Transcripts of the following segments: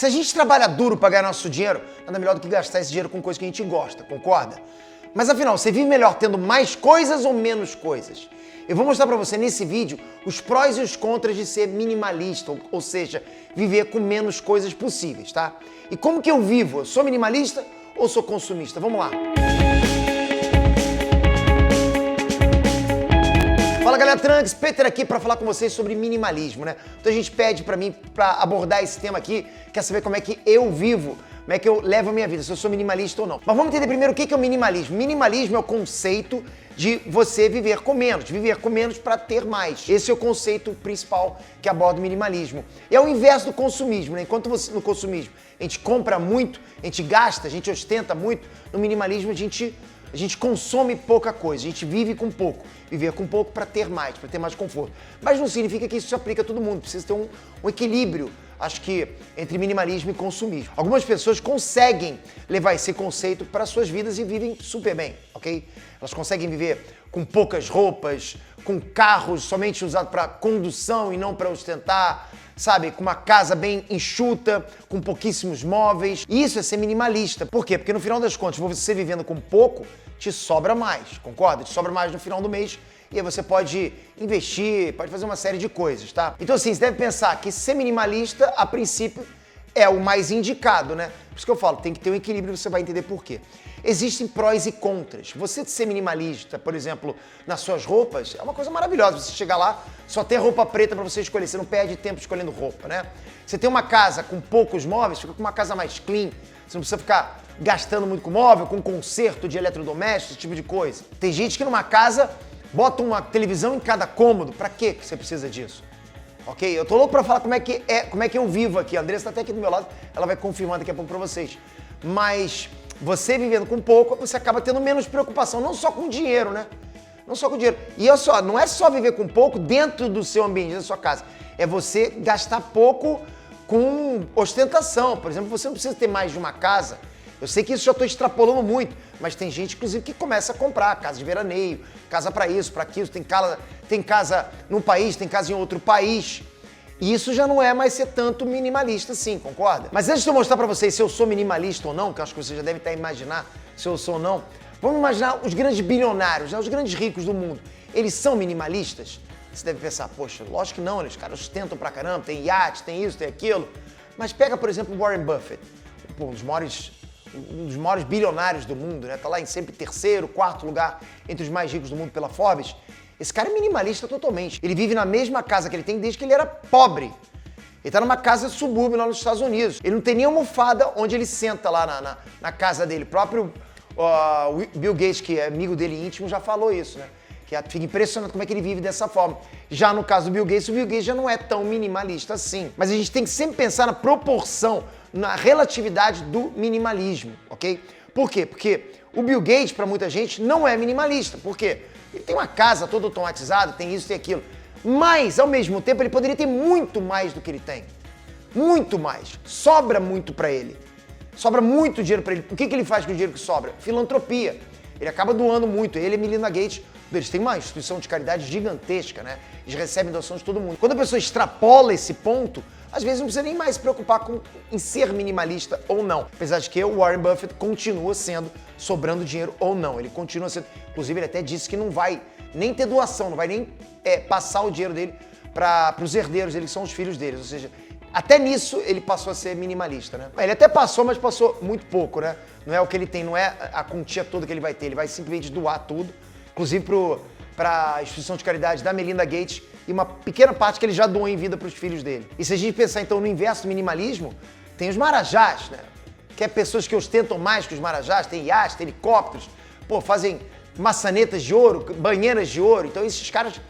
Se a gente trabalha duro para ganhar nosso dinheiro, nada melhor do que gastar esse dinheiro com coisa que a gente gosta, concorda? Mas afinal, você vive melhor tendo mais coisas ou menos coisas? Eu vou mostrar para você nesse vídeo os prós e os contras de ser minimalista, ou seja, viver com menos coisas possíveis, tá? E como que eu vivo? Eu sou minimalista ou sou consumista? Vamos lá! Fala galera, Trunks, Peter aqui para falar com vocês sobre minimalismo, né? Então a gente pede para mim para abordar esse tema aqui, quer saber como é que eu vivo, como é que eu levo a minha vida, se eu sou minimalista ou não. Mas vamos entender primeiro o que é o minimalismo. Minimalismo é o conceito de você viver com menos para ter mais. Esse é o conceito principal que aborda o minimalismo. E é o inverso do consumismo, né? Enquanto no consumismo a gente compra muito, a gente gasta, a gente ostenta muito, no minimalismo a gente consome pouca coisa, a gente vive com pouco. Viver com pouco para ter mais conforto. Mas não significa que isso se aplica a todo mundo, precisa ter um equilíbrio, acho que, entre minimalismo e consumismo. Algumas pessoas conseguem levar esse conceito para suas vidas e vivem super bem, ok? Elas conseguem viver com poucas roupas, com carros somente usados para condução e não para ostentar, sabe? Com uma casa bem enxuta, com pouquíssimos móveis. E isso é ser minimalista. Por quê? Porque no final das contas, você vivendo com pouco, te sobra mais, concorda? Te sobra mais no final do mês e aí você pode investir, pode fazer uma série de coisas, tá? Então assim, você deve pensar que ser minimalista, a princípio, é o mais indicado, né? Por isso que eu falo, tem que ter um equilíbrio e você vai entender por quê. Existem prós e contras. Você ser minimalista, por exemplo, nas suas roupas, é uma coisa maravilhosa. Você chegar lá, só ter roupa preta para você escolher. Você não perde tempo escolhendo roupa, né? Você tem uma casa com poucos móveis, fica com uma casa mais clean. Você não precisa ficar gastando muito com móvel, com conserto de eletrodomésticos, esse tipo de coisa. Tem gente que numa casa bota uma televisão em cada cômodo. Para quê que você precisa disso? Ok? Eu tô louco para falar como é que eu vivo aqui. A Andressa tá até aqui do meu lado, ela vai confirmar daqui a pouco para vocês. Mas você vivendo com pouco, você acaba tendo menos preocupação, não só com dinheiro, né? Não só com dinheiro. E olha só, não é só viver com pouco dentro do seu ambiente, da sua casa. É você gastar pouco com ostentação. Por exemplo, você não precisa ter mais de uma casa. Eu sei que isso já estou extrapolando muito, mas tem gente, inclusive, que começa a comprar casa de veraneio, casa para isso, para aquilo. Tem casa num país, tem casa em outro país. E isso já não é mais ser tanto minimalista assim, concorda? Mas antes de eu mostrar para vocês se eu sou minimalista ou não, que eu acho que você já deve até imaginar se eu sou ou não, vamos imaginar os grandes bilionários, né? Os grandes ricos do mundo. Eles são minimalistas? Você deve pensar, poxa, lógico que não, eles caras ostentam pra caramba, tem iate, tem isso, tem aquilo. Mas pega, por exemplo, o Warren Buffett, um dos maiores bilionários do mundo, né? Tá lá em sempre terceiro, quarto lugar entre os mais ricos do mundo pela Forbes. Esse cara é minimalista totalmente. Ele vive na mesma casa que ele tem desde que ele era pobre. Ele tá numa casa de subúrbio lá nos Estados Unidos. Ele não tem nem almofada onde ele senta lá na casa dele. O próprio Bill Gates, que é amigo dele íntimo, já falou isso, né? Que fica impressionante como é que ele vive dessa forma. Já no caso do Bill Gates, o Bill Gates já não é tão minimalista assim. Mas a gente tem que sempre pensar na proporção, na relatividade do minimalismo, ok? Por quê? Porque o Bill Gates, para muita gente, não é minimalista. Por quê? Ele tem uma casa toda automatizada, tem isso, tem aquilo. Mas, ao mesmo tempo, ele poderia ter muito mais do que ele tem. Muito mais. Sobra muito para ele. Sobra muito dinheiro para ele. O que ele faz com o dinheiro que sobra? Filantropia. Ele acaba doando muito. Ele e Melinda Gates, eles têm uma instituição de caridade gigantesca, né? Eles recebem doações de todo mundo. Quando a pessoa extrapola esse ponto, às vezes não precisa nem mais se preocupar em ser minimalista ou não. Apesar de que o Warren Buffett continua sendo sobrando dinheiro ou não. Ele continua sendo... Inclusive, ele até disse que não vai nem ter doação, não vai nem passar o dinheiro dele para os herdeiros dele, que são os filhos deles. Ou seja, até nisso ele passou a ser minimalista, né? Ele até passou, mas passou muito pouco, né? Não é o que ele tem, não é a quantia toda que ele vai ter. Ele vai simplesmente doar tudo, inclusive para a instituição de caridade da Melinda Gates, e uma pequena parte que ele já doou em vida para os filhos dele. E se a gente pensar então no inverso do minimalismo, tem os marajás, né? Que é pessoas que ostentam mais que os marajás, tem iates, tem helicópteros, fazem maçanetas de ouro, banheiras de ouro. Então esses caras,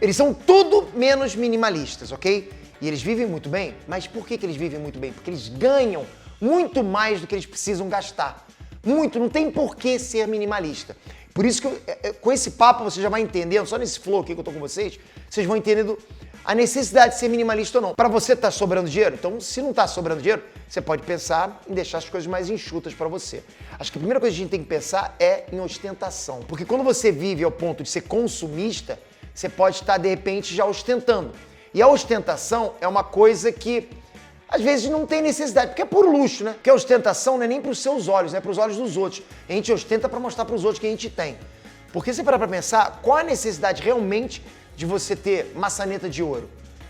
eles são tudo menos minimalistas, ok? E eles vivem muito bem, mas por que eles vivem muito bem? Porque eles ganham muito mais do que eles precisam gastar. Muito, não tem por que ser minimalista. Por isso que com esse papo você já vai entendendo, só nesse flow aqui que eu tô com vocês vão entendendo a necessidade de ser minimalista ou não. Para você tá sobrando dinheiro? Então, se não tá sobrando dinheiro, você pode pensar em deixar as coisas mais enxutas para você. Acho que a primeira coisa que a gente tem que pensar é em ostentação. Porque quando você vive ao ponto de ser consumista, você pode estar, de repente, já ostentando. E a ostentação é uma coisa que às vezes não tem necessidade, porque é por luxo, né? Porque a ostentação não é nem para os seus olhos, é para os olhos dos outros. A gente ostenta para mostrar para os outros que a gente tem. Porque se parar para pensar, qual a necessidade realmente de você ter maçaneta de ouro?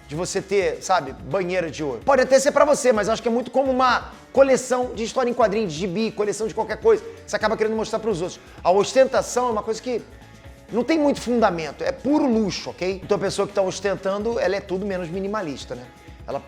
De você ter, sabe, banheira de ouro? Pode até ser para você, mas acho que é muito como uma coleção de história em quadrinhos, de gibi, coleção de qualquer coisa. Você acaba querendo mostrar para os outros. A ostentação é uma coisa que não tem muito fundamento, é puro luxo, ok? Então a pessoa que está ostentando, ela é tudo menos minimalista, né? Ela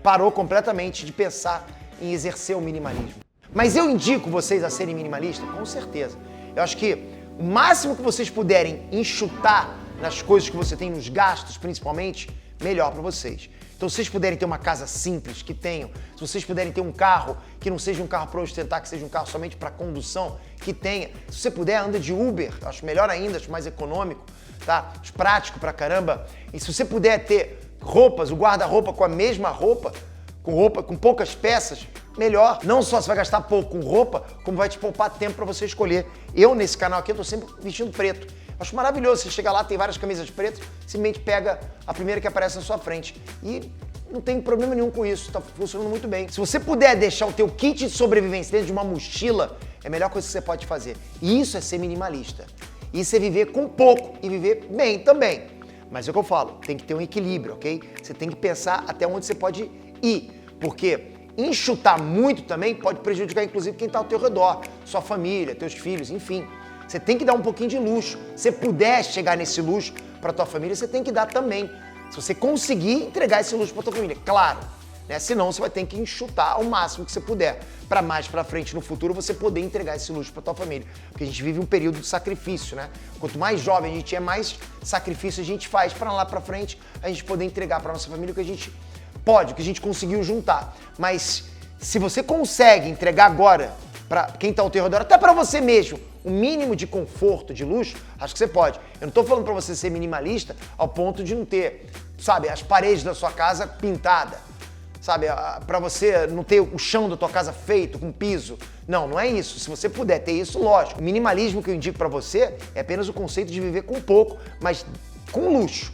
parou completamente de pensar em exercer o minimalismo. Mas eu indico vocês a serem minimalistas? Com certeza. Eu acho que o máximo que vocês puderem enxutar nas coisas que você tem, nos gastos principalmente, melhor para vocês. Então, se vocês puderem ter uma casa simples, que tenham. Se vocês puderem ter um carro que não seja um carro para ostentar, que seja um carro somente para condução, que tenha. Se você puder, anda de Uber, acho melhor ainda, acho mais econômico, tá? Acho prático pra caramba. E se você puder ter roupas, o guarda-roupa com a mesma roupa, com poucas peças, melhor. Não só você vai gastar pouco com roupa, como vai te poupar tempo para você escolher. Eu, nesse canal aqui, eu tô sempre vestindo preto. Acho maravilhoso. Você chega lá, tem várias camisas pretas, simplesmente pega a primeira que aparece na sua frente. E não tem problema nenhum com isso, tá funcionando muito bem. Se você puder deixar o teu kit de sobrevivência dentro de uma mochila, é a melhor coisa que você pode fazer. E isso é ser minimalista. Isso é viver com pouco e viver bem também. Mas é o que eu falo, tem que ter um equilíbrio, ok? Você tem que pensar até onde você pode ir. Porque enxutar muito também pode prejudicar, inclusive, quem está ao teu redor. Sua família, teus filhos, enfim. Você tem que dar um pouquinho de luxo. Se puder chegar nesse luxo para tua família, você tem que dar também. Se você conseguir entregar esse luxo para tua família, claro. Né? Senão você vai ter que enxutar ao máximo que você puder. Para mais para frente, no futuro, você poder entregar esse luxo para tua família. Porque a gente vive um período de sacrifício, né? Quanto mais jovem a gente é, mais sacrifício a gente faz para lá para frente a gente poder entregar para nossa família o que a gente pode, o que a gente conseguiu juntar. Mas se você consegue entregar agora para quem está ao teu redor, até para você mesmo, o mínimo de conforto, de luxo, acho que você pode. Eu não estou falando para você ser minimalista ao ponto de não ter, sabe, as paredes da sua casa pintada, sabe, para você não ter o chão da tua casa feito com piso. Não, não é isso. Se você puder ter isso, lógico. O minimalismo que eu indico para você é apenas o conceito de viver com pouco, mas com luxo,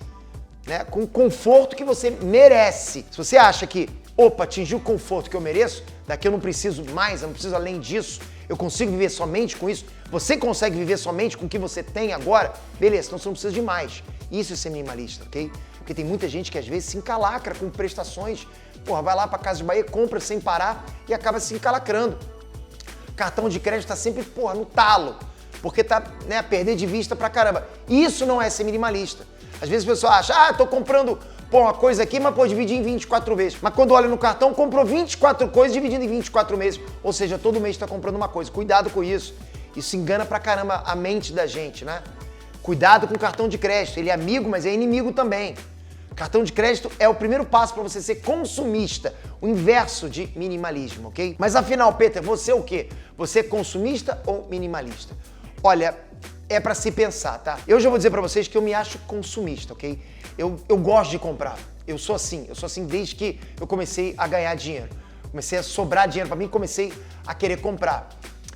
né? Com o conforto que você merece. Se você acha que, opa, atingi o conforto que eu mereço, daqui eu não preciso mais, eu não preciso além disso, eu consigo viver somente com isso, você consegue viver somente com o que você tem agora, beleza, então você não precisa de mais. Isso é ser minimalista, ok? Porque tem muita gente que às vezes se encalacra com prestações, porra, vai lá pra Casa de Bahia, compra sem parar e acaba se encalacrando. Cartão de crédito tá sempre, porra, no talo, porque tá, né, a perder de vista pra caramba. Isso não é ser minimalista. Às vezes a pessoa acha, tô comprando uma coisa aqui, mas pode dividir em 24 vezes. Mas quando olha no cartão, comprou 24 coisas dividindo em 24 meses. Ou seja, todo mês está comprando uma coisa. Cuidado com isso. Isso engana pra caramba a mente da gente, né? Cuidado com o cartão de crédito. Ele é amigo, mas é inimigo também. Cartão de crédito é o primeiro passo para você ser consumista. O inverso de minimalismo, ok? Mas afinal, Peter, você é o quê? Você é consumista ou minimalista? Olha, é para se pensar, tá? Eu já vou dizer para vocês que eu me acho consumista, ok? Eu gosto de comprar. Eu sou assim desde que eu comecei a ganhar dinheiro. Comecei a sobrar dinheiro para mim e comecei a querer comprar.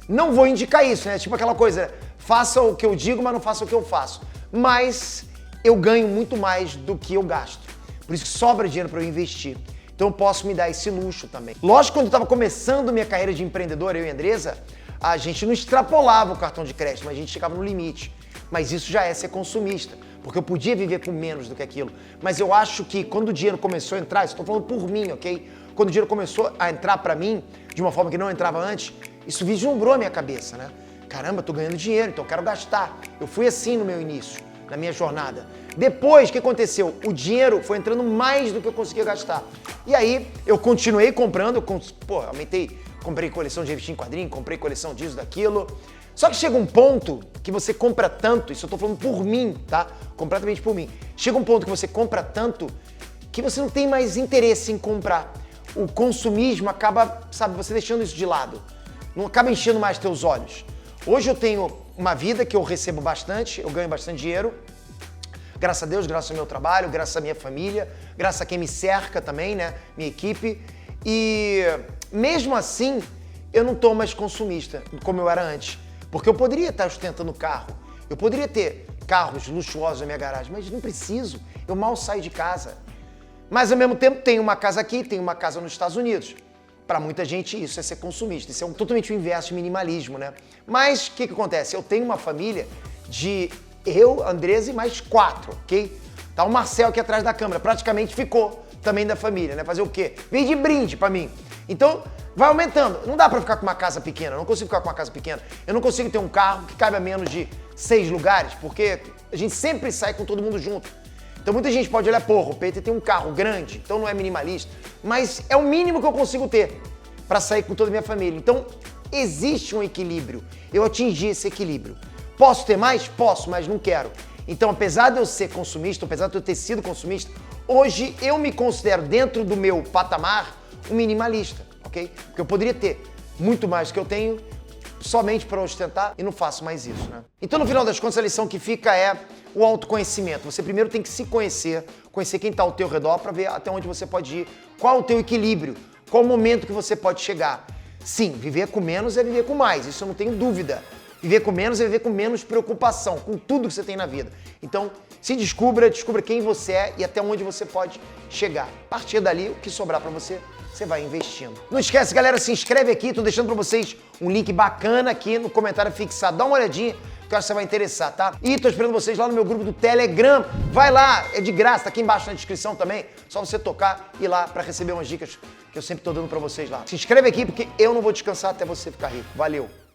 Não vou indicar isso, né? Tipo aquela coisa, faça o que eu digo, mas não faça o que eu faço. Mas eu ganho muito mais do que eu gasto. Por isso que sobra dinheiro para eu investir. Então eu posso me dar esse luxo também. Lógico, quando eu estava começando minha carreira de empreendedor, eu e a Andresa, a gente não extrapolava o cartão de crédito, mas a gente chegava no limite. Mas isso já é ser consumista, porque eu podia viver com menos do que aquilo. Mas eu acho que quando o dinheiro começou a entrar, estou falando por mim, ok? Quando o dinheiro começou a entrar para mim, de uma forma que não entrava antes, isso vislumbrou a minha cabeça, né? Caramba, eu tô ganhando dinheiro, então eu quero gastar. Eu fui assim no meu início, na minha jornada. Depois, o que aconteceu? O dinheiro foi entrando mais do que eu conseguia gastar. E aí, eu continuei comprando, aumentei, comprei coleção de revista em quadrinho, comprei coleção disso, daquilo. Só que chega um ponto que você compra tanto, isso eu tô falando por mim, tá? Completamente por mim. Chega um ponto que você compra tanto que você não tem mais interesse em comprar. O consumismo acaba, sabe, você deixando isso de lado. Não acaba enchendo mais teus olhos. Hoje eu tenho uma vida que eu recebo bastante, eu ganho bastante dinheiro. Graças a Deus, graças ao meu trabalho, graças à minha família, graças a quem me cerca também, né? Minha equipe. E mesmo assim, eu não tô mais consumista como eu era antes. Porque eu poderia estar ostentando carro, eu poderia ter carros luxuosos na minha garagem, mas não preciso, eu mal saio de casa. Mas ao mesmo tempo tem uma casa aqui, tem uma casa nos Estados Unidos. Para muita gente isso é ser consumista, isso é totalmente o inverso de minimalismo, né? Mas o que acontece? Eu tenho uma família de eu, Andresa e mais 4, ok? Tá o Marcel aqui atrás da câmera, praticamente ficou também da família, né? Fazer o quê? Vem de brinde para mim. Então, vai aumentando. Não dá para ficar com uma casa pequena, eu não consigo ficar com uma casa pequena. Eu não consigo ter um carro que cabe a menos de 6 lugares, porque a gente sempre sai com todo mundo junto. Então muita gente pode olhar, porra, o Peter tem um carro grande, então não é minimalista. Mas é o mínimo que eu consigo ter para sair com toda a minha família. Então existe um equilíbrio. Eu atingi esse equilíbrio. Posso ter mais? Posso, mas não quero. Então, apesar de eu ser consumista, apesar de eu ter sido consumista, hoje eu me considero dentro do meu patamar um minimalista, ok? Porque eu poderia ter muito mais do que eu tenho somente para ostentar e não faço mais isso, né? Então, no final das contas, a lição que fica é o autoconhecimento. Você primeiro tem que se conhecer, conhecer quem está ao teu redor para ver até onde você pode ir, qual o teu equilíbrio, qual o momento que você pode chegar. Sim, viver com menos é viver com mais, isso eu não tenho dúvida. Viver com menos é viver com menos preocupação, com tudo que você tem na vida. Então, se descubra quem você é e até onde você pode chegar. A partir dali, o que sobrar para você, você vai investindo. Não esquece, galera, se inscreve aqui, tô deixando para vocês um link bacana aqui no comentário fixado. Dá uma olhadinha, que eu acho que você vai interessar, tá? E tô esperando vocês lá no meu grupo do Telegram. Vai lá, é de graça, tá aqui embaixo na descrição também. Só você tocar e ir lá para receber umas dicas que eu sempre tô dando para vocês lá. Se inscreve aqui porque eu não vou descansar até você ficar rico. Valeu!